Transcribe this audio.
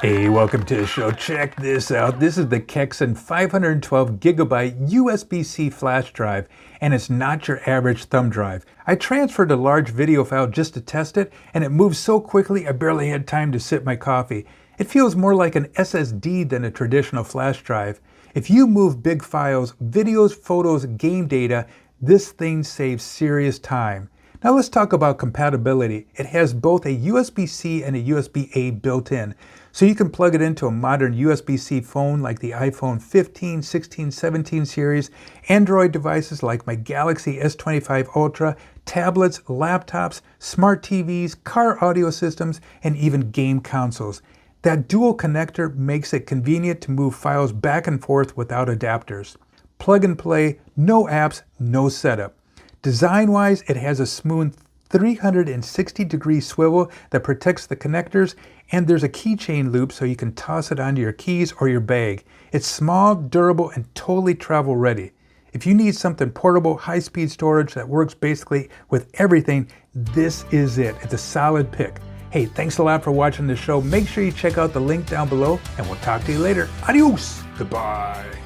Hey, welcome to the show. Check this out. This is the KEXIN 512GB USB-C flash drive, and it's not your average thumb drive. I transferred a large video file just to test it, and it moves so quickly I barely had time to sip my coffee. It feels more like an SSD than a traditional flash drive. If you move big files, videos, photos, game data, this thing saves serious time. Now let's talk about compatibility. It has both a USB-C and a USB-A built in. So you can plug it into a modern USB-C phone like the iPhone 15, 16, 17 series, Android devices like my Galaxy S25 Ultra, tablets, laptops, smart TVs, car audio systems, and even game consoles. That dual connector makes it convenient to move files back and forth without adapters. Plug and play, no apps, no setup. Design-wise, it has a smooth 360-degree swivel that protects the connectors, and there's a keychain loop so you can toss it onto your keys or your bag. It's small, durable, and totally travel ready. If you need something portable, high-speed storage that works basically with everything, this is it. It's a solid pick. Hey, thanks a lot for watching the show. Make sure you check out the link down below, and we'll talk to you later. Adios. Goodbye.